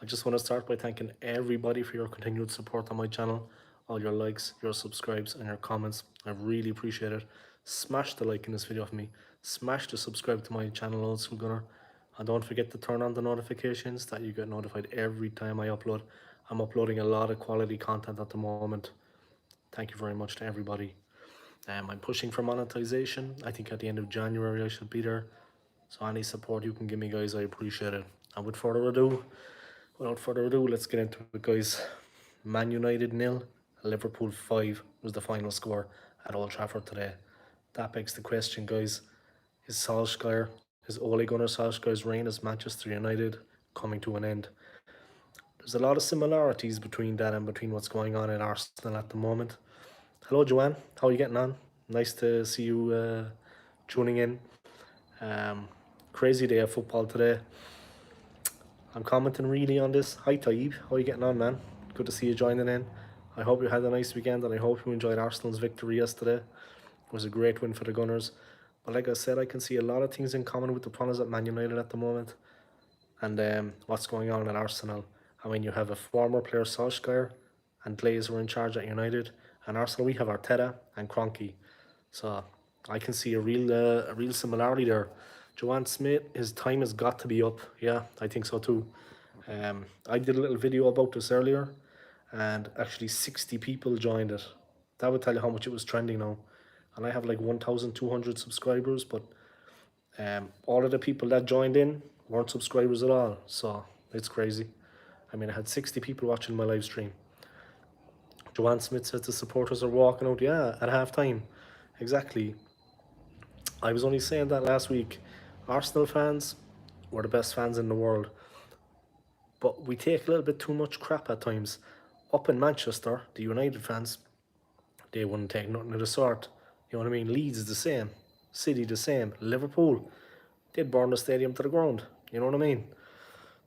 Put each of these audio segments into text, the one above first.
I just want to start by thanking everybody for your continued support on my channel, all your likes, your subscribes, and your comments. I really appreciate it. Smash the like in this video for me. Smash the subscribe to my channel, Old School Gunner. And don't forget to turn on the notifications that you get notified every time I upload. I'm uploading a lot of quality content at the moment. Thank you very much to everybody. I'm pushing for monetization. I think at the end of January I should be there. So any support you can give me, guys, I appreciate it. And without further ado, let's get into it, guys. Man United 0, Liverpool 5 was the final score at Old Trafford today. That begs the question, guys, is Ole Gunnar Solskjaer's reign as Manchester United coming to an end? There's a lot of similarities between that and between what's going on in Arsenal at the moment. Hello, Joanne. How are you getting on? Nice to see you tuning in. Crazy day of football today. I'm commenting really on this. Hi, Taib. How are you getting on, man? Good to see you joining in. I hope you had a nice weekend and I hope you enjoyed Arsenal's victory yesterday. It was a great win for the Gunners. But like I said, I can see a lot of things in common with the problems at Man United at the moment and what's going on at Arsenal. I mean, you have a former player, Solskjaer, and Glazer in charge at United. And Arsenal, we have Arteta and Kroenke. So I can see a real similarity there. Joanne Smith, his time has got to be up. Yeah, I think so too. I did a little video about this earlier, and actually 60 people joined it. That would tell you how much it was trending now. And I have like 1,200 subscribers, but all of the people that joined in weren't subscribers at all. So it's crazy. I mean, I had 60 people watching my live stream. Joanne Smith says the supporters are walking out. Yeah, at half time. Exactly. I was only saying that last week. Arsenal fans were the best fans in the world. But we take a little bit too much crap at times. Up in Manchester, the United fans, they wouldn't take nothing of the sort. You know what I mean? Leeds is the same. City the same. Liverpool, they'd burn the stadium to the ground. You know what I mean?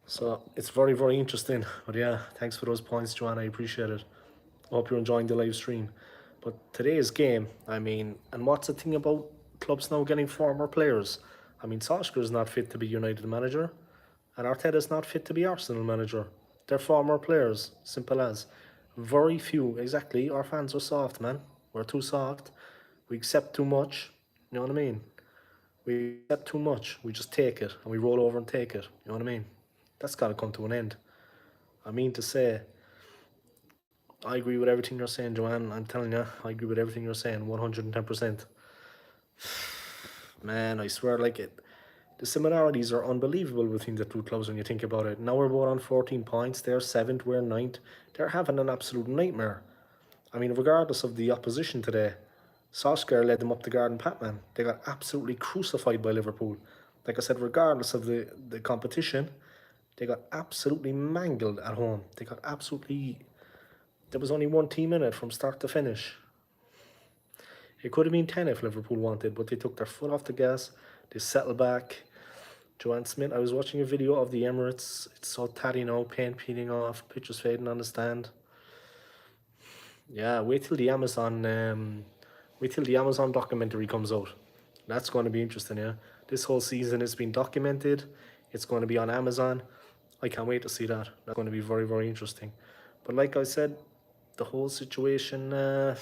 So it's very, very interesting. But yeah, thanks for those points, Joanne. I appreciate it. Hope you're enjoying the live stream. But today's game, I mean, and what's the thing about clubs now getting former players? I mean, Solskjaer is not fit to be United manager, and Arteta is not fit to be Arsenal manager. They're former players, simple as. Very few, exactly. Our fans are soft, man. We're too soft. We accept too much. You know what I mean? We accept too much. We just take it and we roll over and take it. You know what I mean? That's got to come to an end. I mean to say, I agree with everything you're saying, Joanne. I'm telling you, I agree with everything you're saying, 110%. Man, I swear, like it. The similarities are unbelievable between the two clubs when you think about it. Now we're both on 14 points. They're 7th, we're 9th. They're having an absolute nightmare. I mean, regardless of the opposition today, Solskjaer led them up the garden path, man. They got absolutely crucified by Liverpool. Like I said, regardless of the competition, they got absolutely mangled at home. They got absolutely... There was only one team in it from start to finish. It could have been 10 if Liverpool wanted, but they took their foot off the gas. They settled back. Joanne Smith, I was watching a video of the Emirates. It's so tatty now, paint peeling off, pictures fading on the stand. Yeah, wait till the Amazon documentary comes out. That's going to be interesting, yeah. This whole season has been documented. It's going to be on Amazon. I can't wait to see that. That's going to be very, very interesting. But like I said, the whole situation, the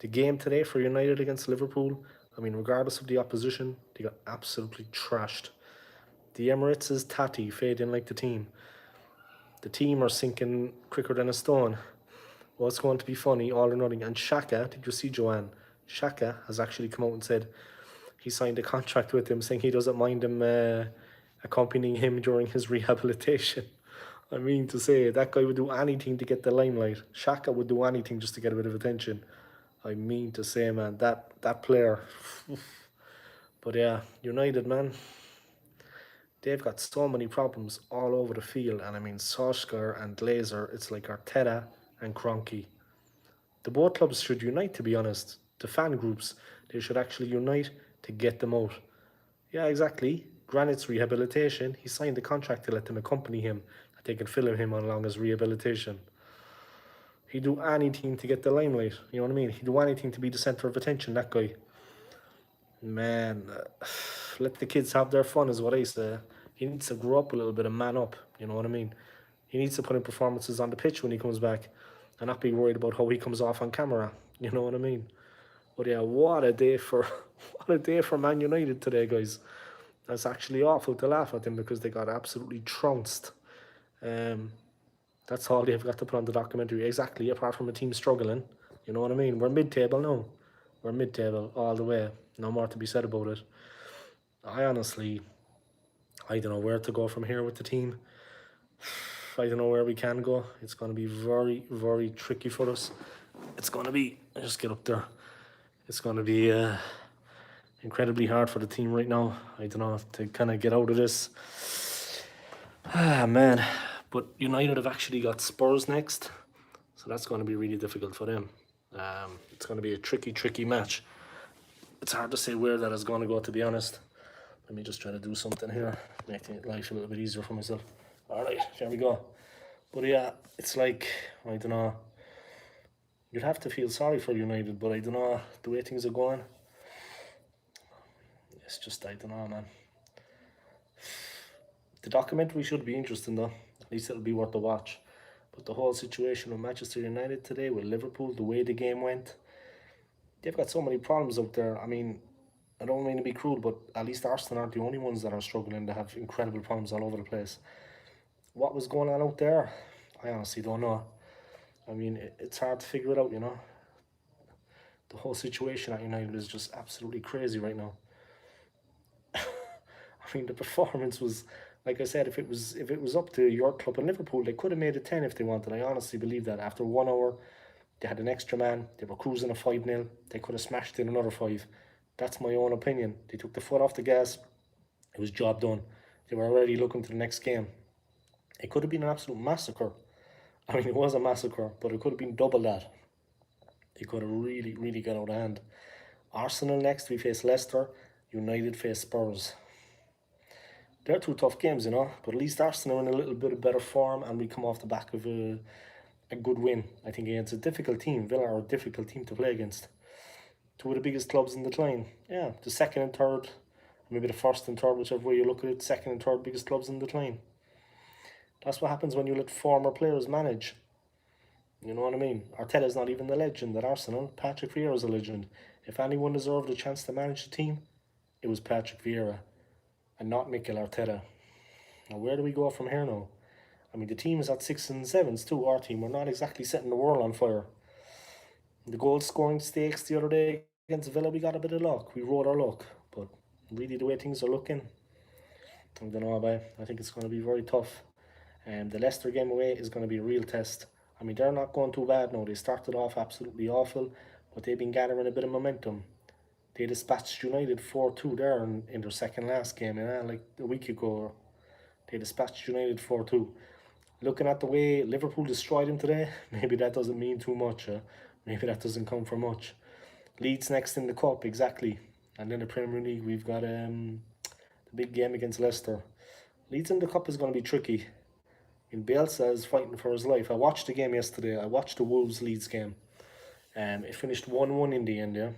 game today for United against Liverpool, I mean, regardless of the opposition, they got absolutely trashed. The Emirates is tatty, fading like the team. The team are sinking quicker than a stone. Well, it's going to be funny, all or nothing. And Shaka, did you see Joanne? Shaka has actually come out and said he signed a contract with him saying he doesn't mind him accompanying him during his rehabilitation. I mean to say, that guy would do anything to get the limelight. Shaka would do anything just to get a bit of attention. I mean to say, man, that player. But yeah, United, man, they've got so many problems all over the field. And I mean, Solskjaer and Glazer, it's like Arteta and Kroenke. The both clubs should unite, to be honest. The fan groups, they should actually unite to get them out. Yeah, exactly. Granite's rehabilitation, he signed a contract to let them accompany him, that they can film him along his rehabilitation. He'd do anything to get the limelight, you know what I mean? He'd do anything to be the centre of attention, that guy. Man, let the kids have their fun is what I say. He needs to grow up a little bit and man up, you know what I mean? He needs to put in performances on the pitch when he comes back and not be worried about how he comes off on camera. You know what I mean? But yeah, what a day for what a day for Man United today, guys. That's actually awful to laugh at them because they got absolutely trounced. Um, that's all they've got to put on the documentary. Exactly, apart from a team struggling. You know what I mean? We're mid-table now. We're mid-table all the way. No more to be said about it. I honestly, I don't know where to go from here with the team. I don't know where we can go. It's going to be very, very tricky for us. It's going to be, just get up there. It's going to be incredibly hard for the team right now. I don't know, to kind of get out of this. Ah, man. But United have actually got Spurs next. So that's going to be really difficult for them. It's going to be a tricky, tricky match. It's hard to say where that is going to go, to be honest. Let me just try to do something here, making life a little bit easier for myself. All right, here we go. But yeah, it's like, I don't know. You'd have to feel sorry for United, but I don't know, the way things are going. It's just, I don't know, man. The documentary should be interesting, though. At least it'll be worth a watch. But the whole situation with Manchester United today, with Liverpool, the way the game went, they've got so many problems out there. I mean, I don't mean to be cruel, but at least Arsenal aren't the only ones that are struggling. They have incredible problems all over the place. What was going on out there? I honestly don't know. I mean, it's hard to figure it out, you know. The whole situation at United is just absolutely crazy right now. I mean, the performance was, like I said, if it was up to your club in Liverpool, they could have made it 10 if they wanted. I honestly believe that. After 1 hour, they had an extra man. They were cruising a 5-0. They could have smashed in another 5. That's my own opinion. They took the foot off the gas. It was job done. They were already looking to the next game. It could have been an absolute massacre. I mean, it was a massacre, but it could have been double that. It could have really, really got out of hand. Arsenal next, we face Leicester. United face Spurs. They're two tough games, you know, but at least Arsenal are in a little bit of better form and we come off the back of a good win, I think, against a difficult team. Villa are a difficult team to play against. Two of the biggest clubs in the decline. Yeah, the second and third, maybe the first and third, whichever way you look at it, second and third biggest clubs in the decline. That's what happens when you let former players manage. You know what I mean? Arteta's not even the legend at Arsenal. Patrick Vieira's a legend. If anyone deserved a chance to manage the team, it was Patrick Vieira and not Mikel Arteta. Now, where do we go from here now? I mean, the team is at 6 and 7s too, our team. We're not exactly setting the world on fire. The goal scoring stakes the other day against Villa, we got a bit of luck. We rode our luck. But really, the way things are looking, I don't know about it. I think it's going to be very tough. And the Leicester game away is going to be a real test. I mean, they're not going too bad now. They started off absolutely awful, but they've been gathering a bit of momentum. They dispatched United 4-2 there in their second last game, like a week ago. They dispatched United 4-2. Looking at the way Liverpool destroyed them today, maybe that doesn't mean too much. Maybe that doesn't come for much. Leeds next in the Cup, exactly. And then the Premier League, we've got the big game against Leicester. Leeds in the Cup is going to be tricky. And Bielsa is fighting for his life. I watched the game yesterday. I watched the Wolves-Leeds game. It finished 1-1 in the end, yeah.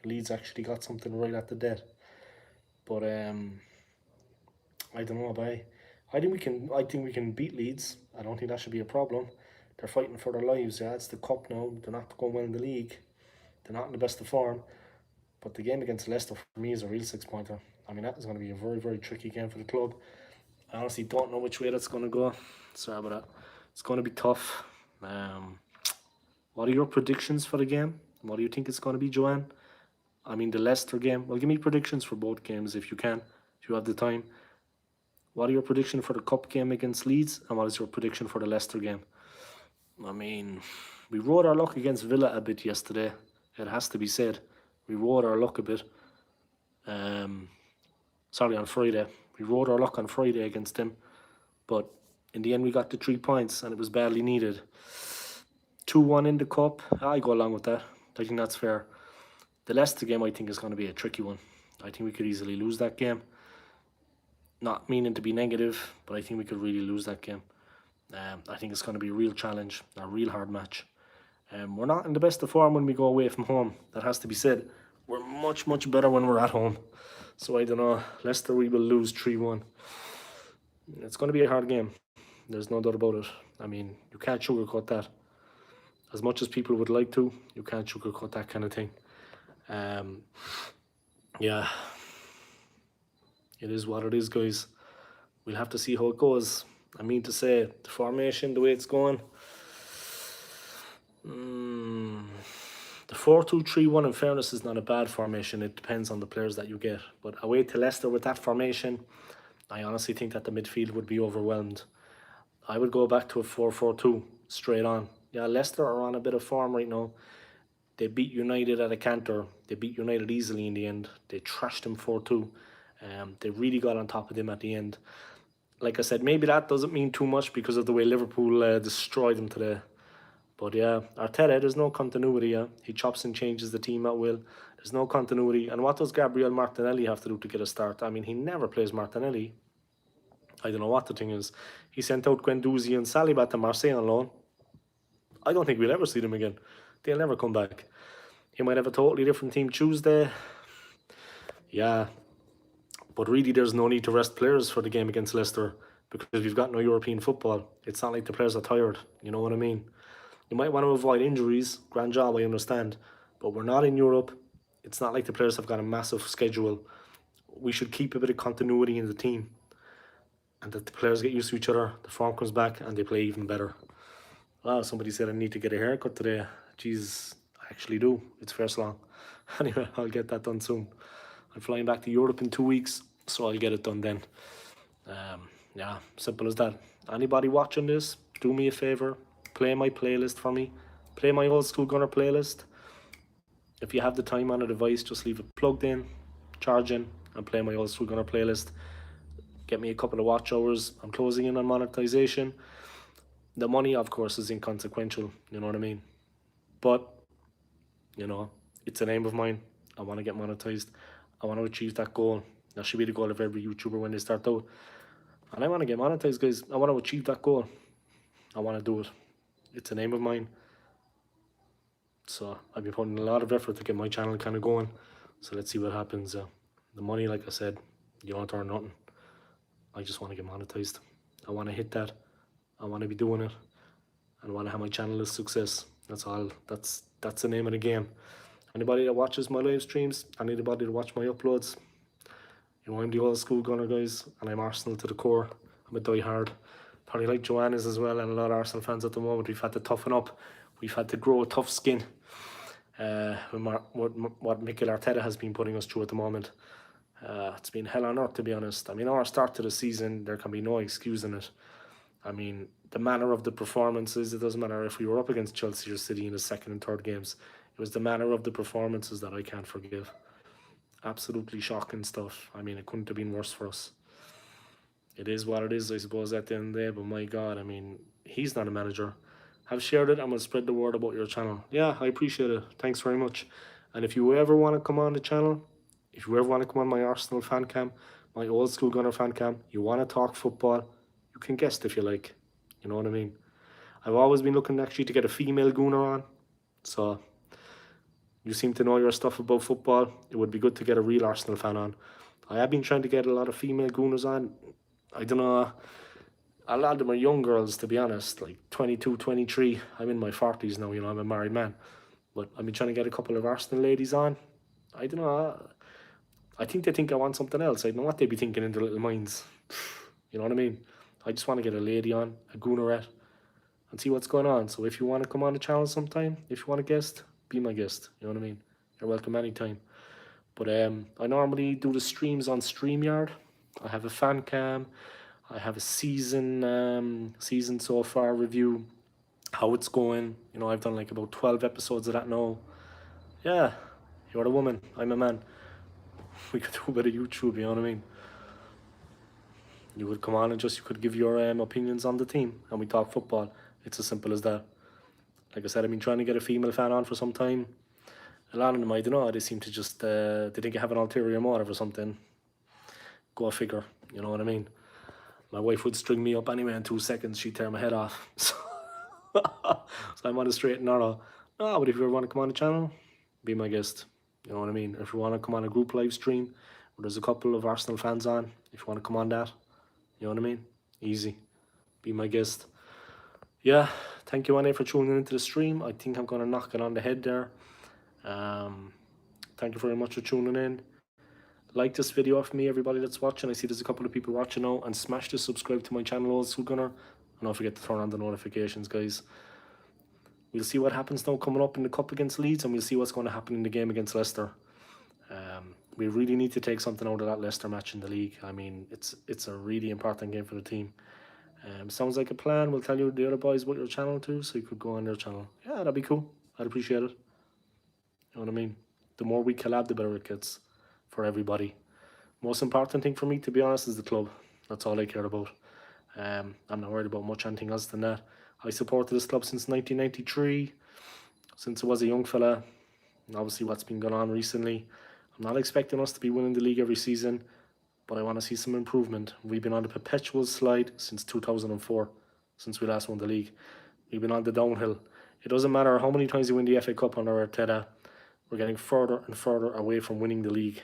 Leeds actually got something right at the death. But I don't know, but I think we can beat Leeds. I don't think that should be a problem. They're fighting for their lives, yeah. It's the cup now. They're not going well in the league. They're not in the best of form. But the game against Leicester for me is a real 6-pointer. I mean, that is going to be a very, very tricky game for the club. I honestly don't know which way that's going to go. Sorry about that. It's going to be tough. What are your predictions for the game? What do you think it's going to be, Joanne? I mean, the Leicester game. Well, give me predictions for both games if you can, if you have the time. What are your predictions for the Cup game against Leeds? And what is your prediction for the Leicester game? I mean, we rode our luck against Villa a bit yesterday. It has to be said. We rode our luck a bit. Sorry, on Friday. We rode our luck on Friday against them. But in the end, we got the 3 points and it was badly needed. 2-1 in the Cup. I go along with that. I think that's fair. The Leicester game, I think, is going to be a tricky one. I think we could easily lose that game. Not meaning to be negative, but I think we could really lose that game. I think it's going to be a real challenge, a real hard match. We're not in the best of form when we go away from home. That has to be said. We're much, much better when we're at home. So I don't know. Leicester, we will lose 3-1. It's going to be a hard game. There's no doubt about it. I mean, you can't sugarcoat that. As much as people would like to, you can't sugarcoat that kind of thing. Um, yeah, it is what it is, guys. We'll have to see how it goes. I mean to say, the formation, the way it's going, the 4-2-3-1 in fairness is not a bad formation. It depends on the players that you get. But away to Leicester with that formation, I honestly think that the midfield would be overwhelmed. I would go back to a 4-4-2 straight on. Yeah, Leicester are on a bit of form right now. They beat United at a canter. They beat United easily in the end. They trashed them 4-2. They really got on top of them at the end. Like I said, maybe that doesn't mean too much because of the way Liverpool destroyed them today. But yeah, Arteta, there's no continuity. Yeah, he chops and changes the team at will. There's no continuity. And what does Gabriel Martinelli have to do to get a start? I mean, he never plays Martinelli. I don't know what the thing is. He sent out Guendouzi and Saliba to Marseille on loan. I don't think we'll ever see them again. They'll never come back. He might have a totally different team Tuesday. Yeah. But really, there's no need to rest players for the game against Leicester because we've got no European football. It's not like the players are tired. You know what I mean? You might want to avoid injuries. Grand job, I understand. But we're not in Europe. It's not like the players have got a massive schedule. We should keep a bit of continuity in the team. And that the players get used to each other. The form comes back and they play even better. Wow, somebody said I need to get a haircut today. Jeez, I actually do. It's first long. Anyway, I'll get that done soon. I'm flying back to Europe in 2 weeks, so I'll get it done then. Yeah, simple as that. Anybody watching this, do me a favor, play my playlist for me. Play my old school Gunner playlist. If you have the time on a device, just leave it plugged in, charging, and play my old school Gunner playlist. Get me a couple of watch hours. I'm closing in on monetization. The money, of course, is inconsequential, you know what I mean? But, you know, it's an aim of mine. I want to get monetized. I want to achieve that goal. That should be the goal of every YouTuber when they start out. And I want to get monetized, guys. I want to achieve that goal. I want to do it. It's an aim of mine. So I've been putting a lot of effort to get my channel kind of going. So let's see what happens. The money, like I said, you don't earn nothing. I just want to get monetized. I want to hit that. I want to be doing it. And I want to have my channel a success. That's all. That's the name of the game. Anybody that watches my live streams, anybody that watch my uploads, you know, I'm the old school Gunner, guys, and I'm Arsenal to the core. I'm a die-hard. Probably like Joanna's as well, and a lot of Arsenal fans at the moment. We've had to toughen up. We've had to grow a tough skin. What Mikel Arteta has been putting us through at the moment. It's been hell on earth, to be honest. I mean, our start to the season, there can be no excusing it. I mean, the manner of the performances, it doesn't matter if we were up against Chelsea or City in the second and third games. It was the manner of the performances that I can't forgive. Absolutely shocking stuff. I mean, it couldn't have been worse for us. It is what it is, I suppose, at the end of the day. But my God, I mean, he's not a manager. Have shared it and will spread the word about your channel. Yeah, I appreciate it. Thanks very much. And if you ever want to come on the channel, if you ever want to come on my Arsenal fan cam, my old school Gunner fan cam, you want to talk football, you can guest if you like. You know what I mean? I've always been looking actually to get a female Gunner on. So you seem to know your stuff about football. It would be good to get a real Arsenal fan on. I have been trying to get a lot of female Gunners on. I don't know. A lot of them are young girls, to be honest, like 22, 23. I'm in my 40s now, you know, I'm a married man. But I've been trying to get a couple of Arsenal ladies on. I don't know. I think they think I want something else. I don't know what they'd be thinking in their little minds. You know what I mean? I just want to get a lady on, a Gunnerette, and see what's going on. So if you want to come on the channel sometime, if you want to guest, be my guest. You know what I mean? You're welcome anytime. But I normally do the streams on StreamYard. I have a fan cam. I have a season so far review, how it's going. You know, I've done like about 12 episodes of that now. Yeah, you're a woman, I'm a man. We could do a bit of YouTube, you know what I mean? You would come on and you could give your opinions on the team, and we talk football. It's as simple as that. Like I said, I've been trying to get a female fan on for some time. A lot of them, I don't know, they seem to just, they think I have an ulterior motive or something. Go figure, you know what I mean? My wife would string me up anyway in 2 seconds, she'd tear my head off. So I'm on the straight and narrow. No, but if you ever want to come on the channel, be my guest. You know what I mean? If you want to come on a group live stream, where there's a couple of Arsenal fans on, if you want to come on that, you know what I mean? Easy. be my guest. Yeah, thank you, Annie, for tuning into the stream. I think I'm going to knock it on the head there. Thank you very much for tuning in. Like this video for me, everybody that's watching. I see there's a couple of people watching now. And smash the subscribe to my channel, Old School Gunner. And don't forget to turn on the notifications, guys. We'll see what happens now coming up in the Cup against Leeds. And we'll see what's going to happen in the game against Leicester. We really need to take something out of that Leicester match in the league. I mean, it's a really important game for the team. Sounds like a plan. We'll tell you the other boys about your channel too, so you could go on their channel. Yeah, that'd be cool. I'd appreciate it. You know what I mean? The more we collab, the better it gets for everybody. Most important thing for me, to be honest, is the club. That's all I care about. I'm not worried about much anything else than that. I supported this club since 1993, since I was a young fella. And obviously what's been going on recently. I'm not expecting us to be winning the league every season, but I want to see some improvement. We've been on a perpetual slide since 2004, since we last won the league. We've been on the downhill. It doesn't matter how many times we win the FA Cup under Arteta, we're getting further and further away from winning the league.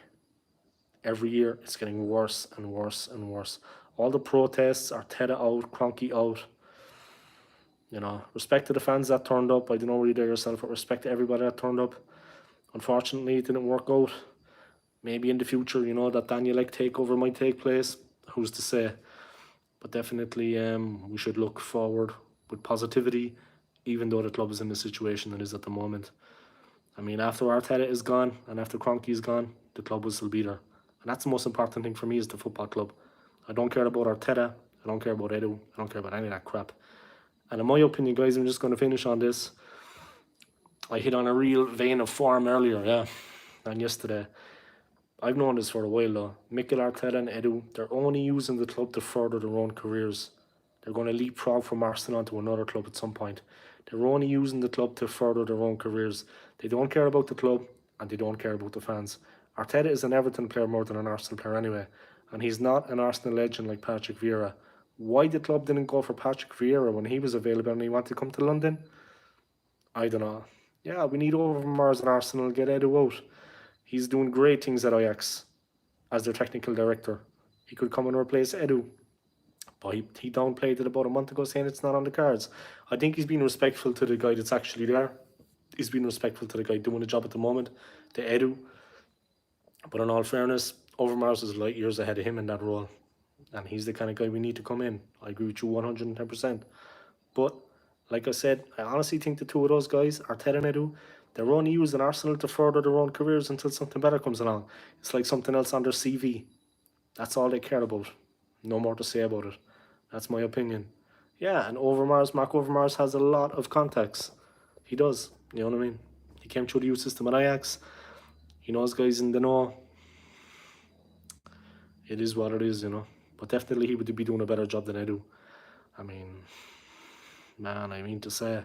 Every year, it's getting worse and worse and worse. All the protests, Arteta out, Kroenke out. You know, respect to the fans that turned up. I don't know where you're there yourself, but respect to everybody that turned up. Unfortunately, it didn't work out. Maybe in the future, you know, that Daniel-like takeover might take place. Who's to say? But definitely, we should look forward with positivity, even though the club is in the situation it is at the moment. I mean, after Arteta is gone and after Kroenke is gone, the club will still be there. And that's the most important thing for me, is the football club. I don't care about Arteta. I don't care about Edu. I don't care about any of that crap. And in my opinion, guys, I'm just going to finish on this. I hit on a real vein of form earlier, yeah, and yesterday. I've known this for a while though. Mikel Arteta and Edu, they're only using the club to further their own careers. They're going to leapfrog from Arsenal to another club at some point. They're only using the club to further their own careers. They don't care about the club and they don't care about the fans. Arteta is an Everton player more than an Arsenal player anyway. And he's not an Arsenal legend like Patrick Vieira. Why the club didn't go for Patrick Vieira when he was available and he wanted to come to London? I don't know. Yeah, we need Overmars and Arsenal, get Edu out. He's doing great things at Ajax as their technical director. He could come and replace Edu. But he downplayed it about a month ago, saying it's not on the cards. I think he's been respectful to the guy that's actually there. He's been respectful to the guy doing the job at the moment, to Edu. But in all fairness, Overmars is light years ahead of him in that role. And he's the kind of guy we need to come in. I agree with you 110%. But, like I said, I honestly think the two of those guys, Arteta and Edu, they're only using Arsenal to further their own careers until something better comes along. It's like something else on their CV. That's all they care about. No more to say about it. That's my opinion. Yeah, and Overmars, Mark Overmars has a lot of contacts. He does, you know what I mean? He came through the youth system at Ajax. He knows guys in the know. It is what it is, you know. But definitely he would be doing a better job than I do. I mean, man, I mean to say,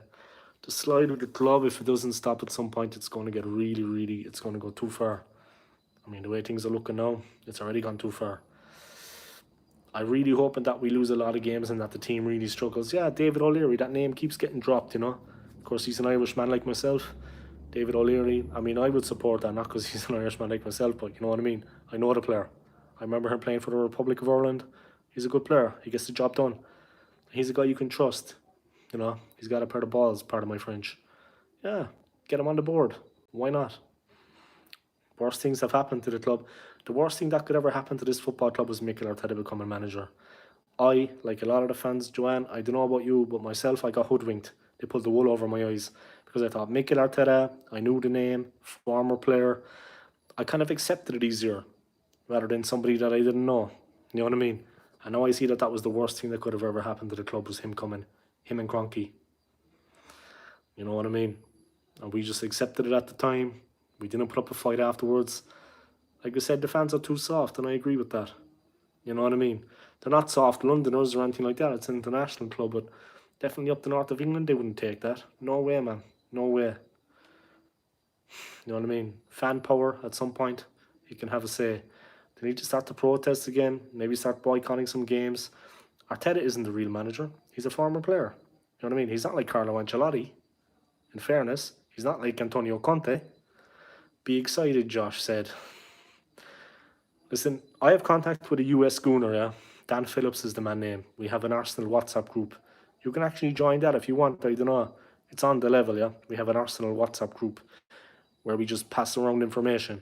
the slide with the club, if it doesn't stop at some point, it's going to get really, it's going to go too far. I mean, the way things are looking now, it's already gone too far. I really hoping that we lose a lot of games and that the team really struggles. Yeah, David O'Leary, that name keeps getting dropped, you know. Of course, he's an Irishman like myself. David O'Leary, I mean, I would support that, not because he's an Irishman like myself, but you know what I mean. I know the player. I remember him playing for the Republic of Ireland. He's a good player. He gets the job done. He's a guy you can trust. You know, he's got a pair of balls, pardon my French. Yeah, get him on the board. Why not? Worst things have happened to the club. The worst thing that could ever happen to this football club was Mikel Arteta becoming manager. I, like a lot of the fans, Joanne, I don't know about you, but myself, I got hoodwinked. They pulled the wool over my eyes because I thought Mikel Arteta, I knew the name, former player. I kind of accepted it easier rather than somebody that I didn't know. You know what I mean? And now I see that that was the worst thing that could have ever happened to the club, was him coming. Him and Kroenke. You know what I mean? And we just accepted it at the time. We didn't put up a fight afterwards. Like I said, the fans are too soft, and I agree with that. You know what I mean? They're not soft Londoners or anything like that. It's an international club, but definitely up the north of England, they wouldn't take that. No way, man. No way. You know what I mean? Fan power at some point, you can have a say. They need to start to protest again, maybe start boycotting some games. Arteta isn't the real manager. He's a former player. You know what I mean? He's not like Carlo Ancelotti. In fairness, he's not like Antonio Conte. Be excited, Josh said. Listen, I have contact with a US schooner, yeah? Dan Phillips is the man name. We have an Arsenal WhatsApp group. You can actually join that if you want. I don't know. It's on the level, yeah. We have an Arsenal WhatsApp group where we just pass around information.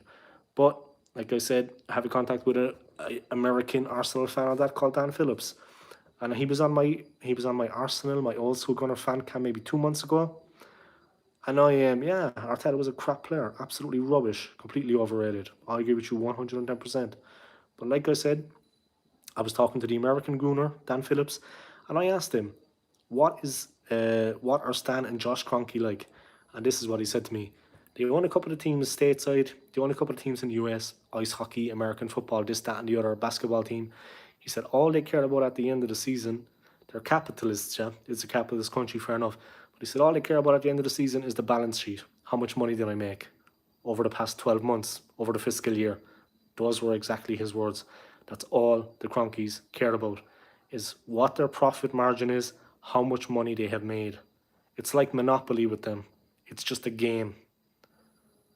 But like I said, I have a contact with a American Arsenal fan on that called Dan Phillips, and he was on my Arsenal, my old school Gunner fan cam maybe 2 months ago. And yeah, Arteta was a crap player, absolutely rubbish, completely overrated. I agree with you 110%. But like I said, I was talking to the American gooner, Dan Phillips, and I asked him, what are Stan and Josh Kroenke like? And this is what he said to me. They own a couple of teams stateside, they own a couple of teams in the US, ice hockey, American football, this, that, and the other, basketball team. He said all they care about at the end of the season, they're capitalists, yeah. It's a capitalist country, fair enough. But he said all they care about at the end of the season is the balance sheet. How much money did I make over the past 12 months, over the fiscal year? Those were exactly his words. That's all the Cronkies care about, is what their profit margin is, how much money they have made. It's like Monopoly with them. It's just a game.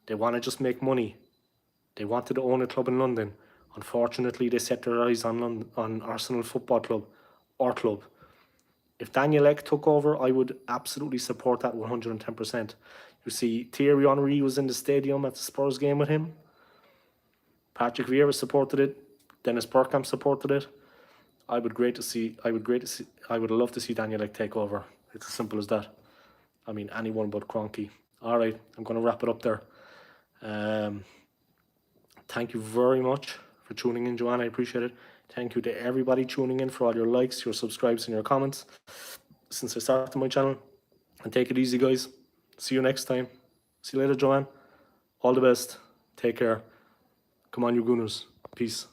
They want to just make money. They wanted to own a club in London. Unfortunately, they set their eyes on Arsenal Football Club, or club. If Daniel Ek took over, I would absolutely support that 110%. You see, Thierry Henry was in the stadium at the Spurs game with him. Patrick Vieira supported it. Dennis Bergkamp supported it. I would love to see Daniel Ek take over. It's as simple as that. I mean, anyone but Kroenke. All right, I'm going to wrap it up there. Thank you very much for tuning in, Joanne. I appreciate it. Thank you to everybody tuning in for all your likes, your subscribes, and your comments since I started my channel. And take it easy, guys. See you next time. See you later, Joanne. All the best. Take care. Come on, you Gooners. Peace.